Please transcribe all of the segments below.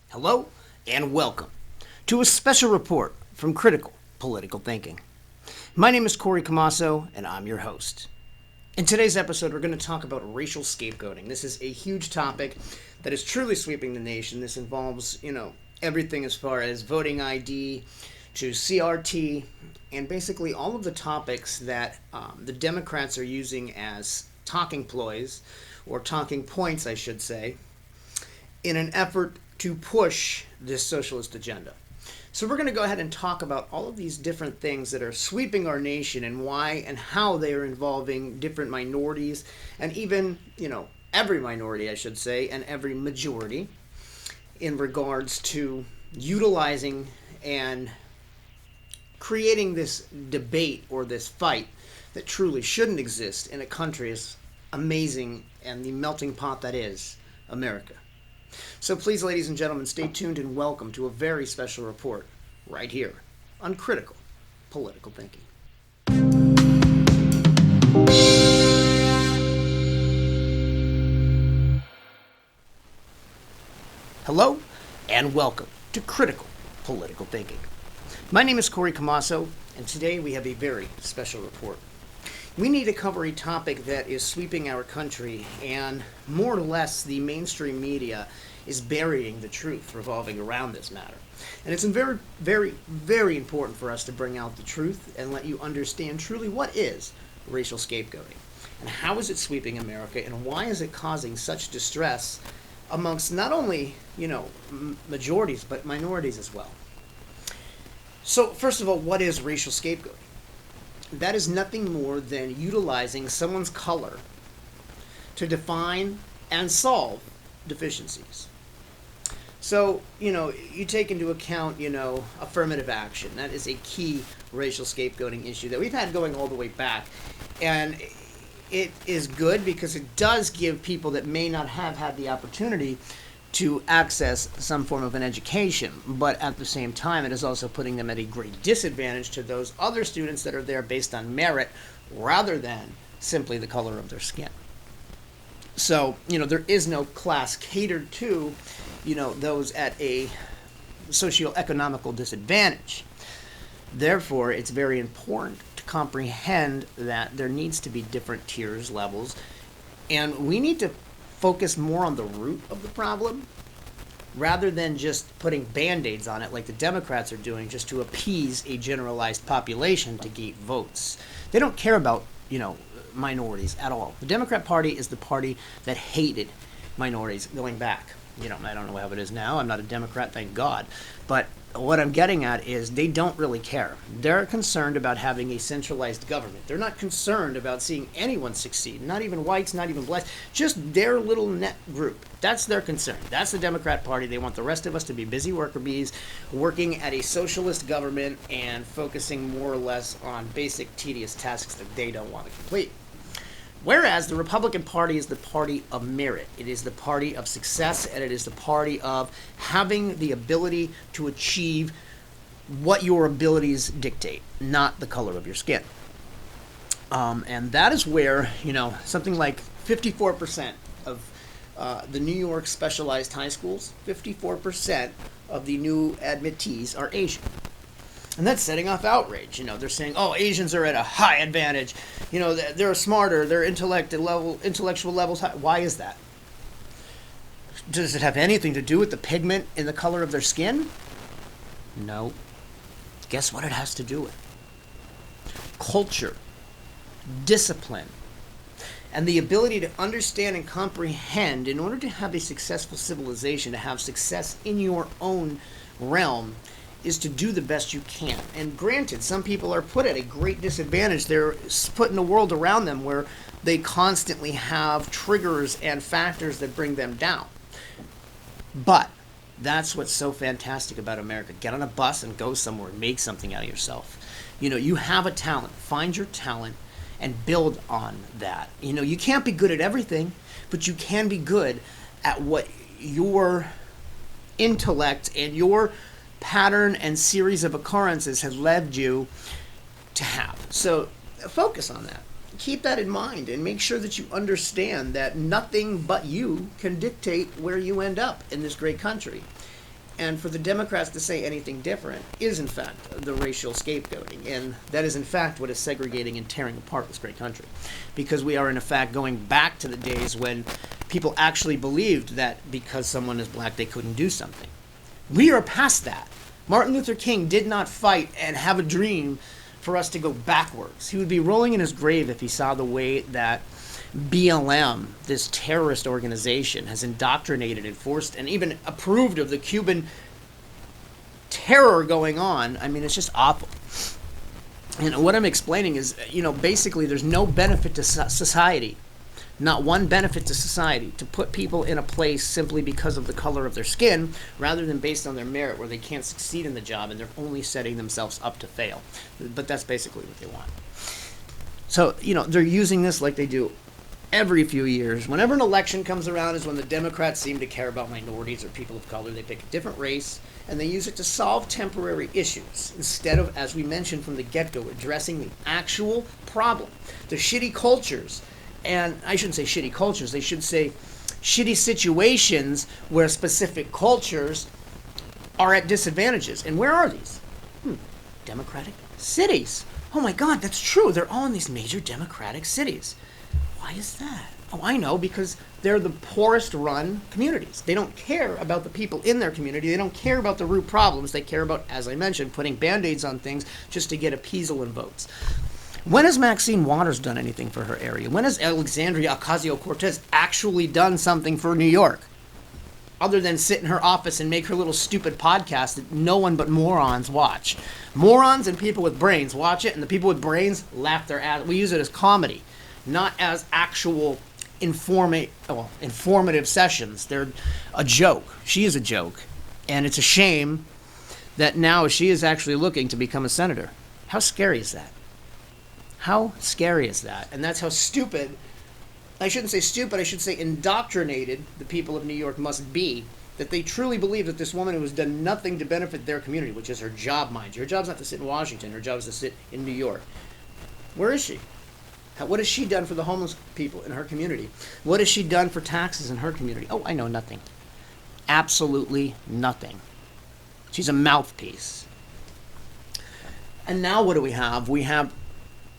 Hello and welcome to a special report from Critical Political Thinking. My name is Corey Camasso and I'm your host. In today's episode, we're going to talk about racial scapegoating. This is a huge topic that is truly sweeping the nation. This involves, everything as far as voting ID to CRT and basically all of the topics that the Democrats are using as talking ploys, or talking points, I should say, in an effort to push this socialist agenda. So we're going to go ahead and talk about all of these different things that are sweeping our nation and why and how they are involving different minorities and even, every minority, I should say, and every majority in regards to utilizing and creating this debate or this fight that truly shouldn't exist in a country as amazing and the melting pot that is America. So please, ladies and gentlemen, stay tuned and welcome to a very special report right here on Critical Political Thinking. Hello and welcome to Critical Political Thinking. My name is Corey Camasso, and today we have a very special report. We need to cover a topic that is sweeping our country, and more or less the mainstream media is burying the truth revolving around this matter. And it's very, very, very important for us to bring out the truth and let you understand truly what is racial scapegoating, and how is it sweeping America, and why is it causing such distress amongst not only, majorities, but minorities as well. So, first of all, what is racial scapegoating? That is nothing more than utilizing someone's color to define and solve deficiencies. So, you take into account, affirmative action. That is a key racial scapegoating issue that we've had going all the way back. And it is good because it does give people that may not have had the opportunity to access some form of an education, but at the same time it is also putting them at a great disadvantage to those other students that are there based on merit rather than simply the color of their skin. So, there is no class catered to, those at a socioeconomical disadvantage. Therefore, it's very important to comprehend that there needs to be different tiers, levels, and we need to focus more on the root of the problem rather than just putting band-aids on it like the Democrats are doing just to appease a generalized population to gain votes. They don't care about, minorities at all. The Democrat Party is the party that hated minorities going back. I don't know how it is now. I'm not a Democrat, thank God. But what I'm getting at is they don't really care. They're concerned about having a centralized government. They're not concerned about seeing anyone succeed, not even whites, not even blacks, just their little net group. That's their concern. That's the Democrat Party. They want the rest of us to be busy worker bees, working at a socialist government and focusing more or less on basic tedious tasks that they don't want to complete. Whereas the Republican Party is the party of merit. It is the party of success, and it is the party of having the ability to achieve what your abilities dictate, not the color of your skin. And that is where, something like 54% of the New York specialized high schools, 54% of the new admittees are Asian. And that's setting off outrage. They're saying, Asians are at a high advantage. They're smarter, their intellectual levels high. Why is that? Does it have anything to do with the pigment in the color of their skin? No. Guess what it has to do with? Culture, discipline, and the ability to understand and comprehend in order to have a successful civilization, to have success in your own realm, is to do the best you can. And granted, some people are put at a great disadvantage. They're put in a world around them where they constantly have triggers and factors that bring them down. But That's what's so fantastic about America. Get on a bus and go somewhere and make something out of yourself. You have a talent. Find your talent and build on that. You can't be good at everything, but you can be good at what your intellect and your pattern and series of occurrences has led you to have. So focus on that. Keep that in mind and make sure that you understand that nothing but you can dictate where you end up in this great country. And for the Democrats to say anything different is, in fact, the racial scapegoating. And that is, in fact, what is segregating and tearing apart this great country. Because we are, in effect, going back to the days when people actually believed that because someone is black, they couldn't do something. We are past that. Martin Luther King did not fight and have a dream for us to go backwards. He would be rolling in his grave if he saw the way that B.L.M, this terrorist organization, has indoctrinated and forced and even approved of the Cuban terror going on. I mean, it's just awful. And what I'm explaining is, basically there's no benefit to society, not one benefit to society, to put people in a place simply because of the color of their skin, rather than based on their merit, where they can't succeed in the job and they're only setting themselves up to fail. But that's basically what they want. So, they're using this like they do every few years. Whenever an election comes around is when the Democrats seem to care about minorities or people of color. They pick a different race and they use it to solve temporary issues instead of, as we mentioned from the get-go, addressing the actual problem. The shitty cultures, and I shouldn't say shitty cultures, they should say shitty situations where specific cultures are at disadvantages. And where are these? Democratic cities. Oh my God, that's true. They're all in these major democratic cities. Why is that? Oh, I know, because they're the poorest run communities. They don't care about the people in their community. They don't care about the root problems. They care about, as I mentioned, putting band-aids on things just to get appeasal and votes. When has Maxine Waters done anything for her area? When has Alexandria Ocasio-Cortez actually done something for New York? Other than sit in her office and make her little stupid podcast that no one but morons watch. Morons and people with brains watch it, and the people with brains laugh their ass. We use it as comedy, not as actual informative sessions. They're a joke. She is a joke. And it's a shame that now she is actually looking to become a senator. How scary is that? How scary is that? And that's how stupid, I shouldn't say stupid, I should say indoctrinated the people of New York must be, that they truly believe that this woman who has done nothing to benefit their community, which is her job, mind you. Her job's not to sit in Washington. Her job is to sit in New York. Where is she? What has she done for the homeless people in her community? What has she done for taxes in her community? Oh, I know, nothing. Absolutely nothing. She's a mouthpiece. And now what do we have? We have,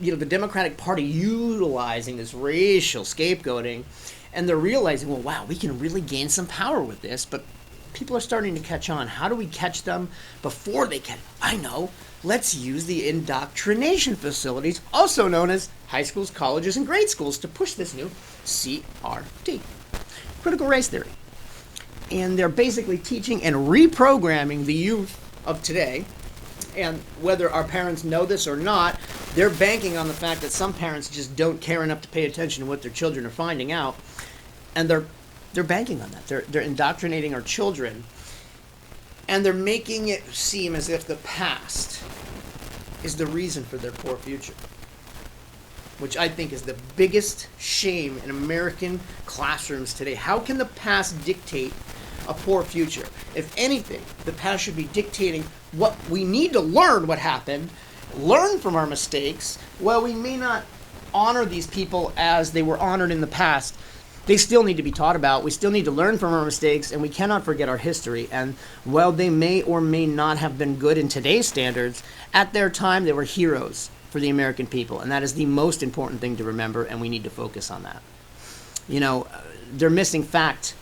the Democratic Party utilizing this racial scapegoating, and they're realizing, well, wow, we can really gain some power with this, but people are starting to catch on. How do we catch them before they can? I know. Let's use the indoctrination facilities, also known as high schools, colleges, and grade schools, to push this new CRT, critical race theory. And they're basically teaching and reprogramming the youth of today. And whether our parents know this or not, they're banking on the fact that some parents just don't care enough to pay attention to what their children are finding out. And they're banking on that. They're indoctrinating our children. And they're making it seem as if the past is the reason for their poor future, which I think is the biggest shame in American classrooms today. How can the past dictate a poor future? If anything, the past should be dictating what we need to learn, what happened, learn from our mistakes. While we may not honor these people as they were honored in the past, they still need to be taught about. We still need to learn from our mistakes, and we cannot forget our history. And while they may or may not have been good in today's standards, at their time they were heroes for the American people. And that is the most important thing to remember, and we need to focus on that. They're missing fact.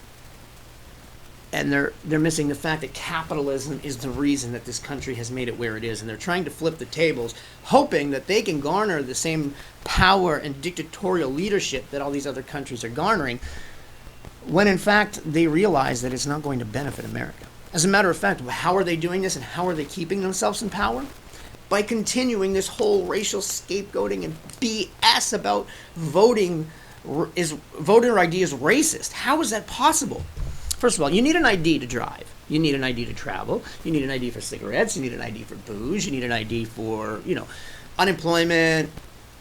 And they're missing the fact that capitalism is the reason that this country has made it where it is. And they're trying to flip the tables, hoping that they can garner the same power and dictatorial leadership that all these other countries are garnering, when in fact they realize that it's not going to benefit America. As a matter of fact, how are they doing this and how are they keeping themselves in power? By continuing this whole racial scapegoating and BS about voter ID is racist. How is that possible? First of all, you need an ID to drive. You need an ID to travel. You need an ID for cigarettes. You need an ID for booze. You need an ID for, unemployment,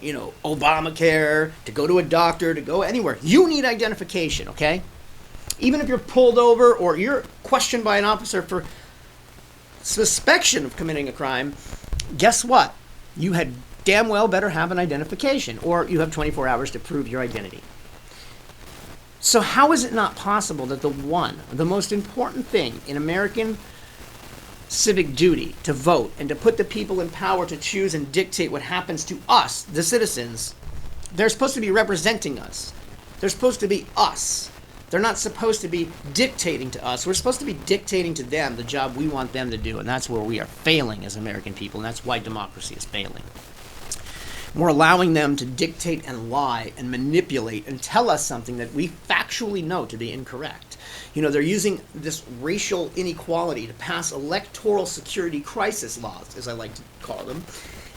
Obamacare, to go to a doctor, to go anywhere. You need identification, okay? Even if you're pulled over or you're questioned by an officer for suspicion of committing a crime, guess what? You had damn well better have an identification, or you have 24 hours to prove your identity. So how is it not possible that the most important thing in American civic duty, to vote and to put the people in power to choose and dictate what happens to us, the citizens, they're supposed to be representing us. They're supposed to be us. They're not supposed to be dictating to us. We're supposed to be dictating to them the job we want them to do, and that's where we are failing as American people, and that's why democracy is failing. We're allowing them to dictate and lie and manipulate and tell us something that we factually know to be incorrect. They're using this racial inequality to pass electoral security crisis laws, as I like to call them.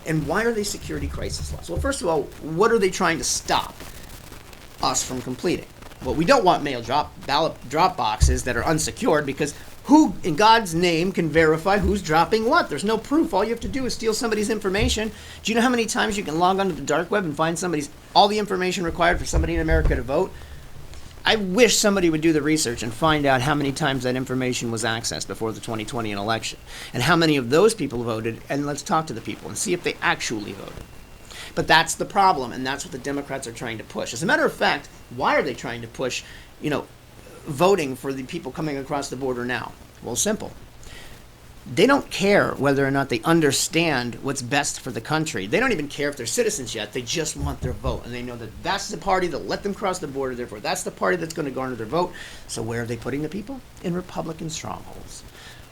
And why are they security crisis laws? Well, first of all, what are they trying to stop us from completing? Well, we don't want ballot drop boxes that are unsecured, because who in God's name can verify who's dropping what? There's no proof. All you have to do is steal somebody's information. Do you know how many times you can log onto the dark web and find all the information required for somebody in America to vote? I wish somebody would do the research and find out how many times that information was accessed before the 2020 election, and how many of those people voted, and let's talk to the people and see if they actually voted. But that's the problem, and that's what the Democrats are trying to push. As a matter of fact, why are they trying to push, voting for the people coming across the border now? Well, simple. They don't care whether or not they understand what's best for the country. They don't even care if they're citizens yet. They just want their vote, and they know that that's the party that let them cross the border. Therefore, that's the party that's going to garner their vote. So where are they putting the people? In Republican strongholds.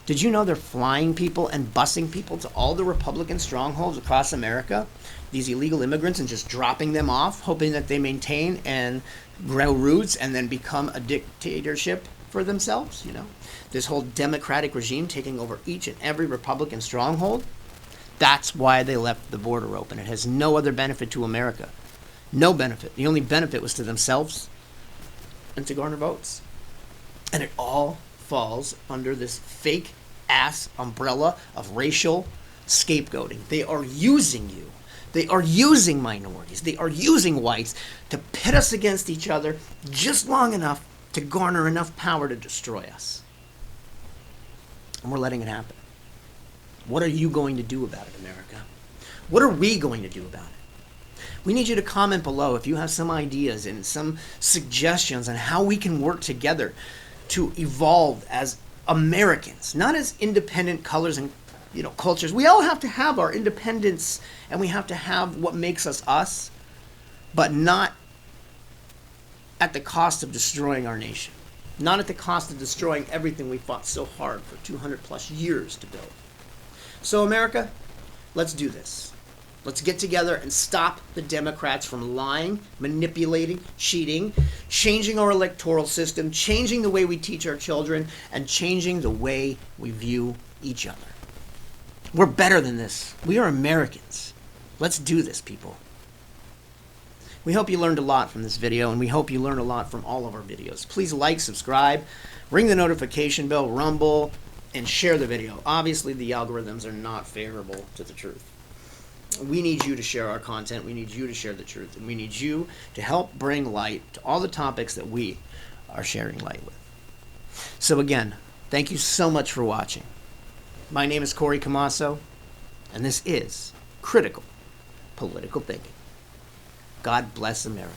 Did you know they're flying people and busing people to all the Republican strongholds across America, these illegal immigrants, and just dropping them off, hoping that they maintain and grow roots and then become a dictatorship for themselves? This whole democratic regime taking over each and every Republican stronghold. That's why they left the border open. It has no other benefit to America. No benefit. The only benefit was to themselves and to garner votes. And it all falls under this fake ass umbrella of racial scapegoating. They are using you. They are using minorities. They are using whites to pit us against each other just long enough to garner enough power to destroy us. And we're letting it happen. What are you going to do about it, America? What are we going to do about it? We need you to comment below if you have some ideas and some suggestions on how we can work together to evolve as Americans, not as independent colors and cultures. We all have to have our independence, and we have to have what makes us us, but not at the cost of destroying our nation. Not at the cost of destroying everything we fought so hard for 200 plus years to build. So America, let's do this. Let's get together and stop the Democrats from lying, manipulating, cheating, changing our electoral system, changing the way we teach our children, and changing the way we view each other. We're better than this. We are Americans. Let's do this, people. We hope you learned a lot from this video, and we hope you learned a lot from all of our videos. Please like, subscribe, ring the notification bell, rumble, and share the video. Obviously, the algorithms are not favorable to the truth. We need you to share our content. We need you to share the truth. And we need you to help bring light to all the topics that we are sharing light with. So again, thank you so much for watching. My name is Corey Camasso, and this is Critical Political Thinking. God bless America.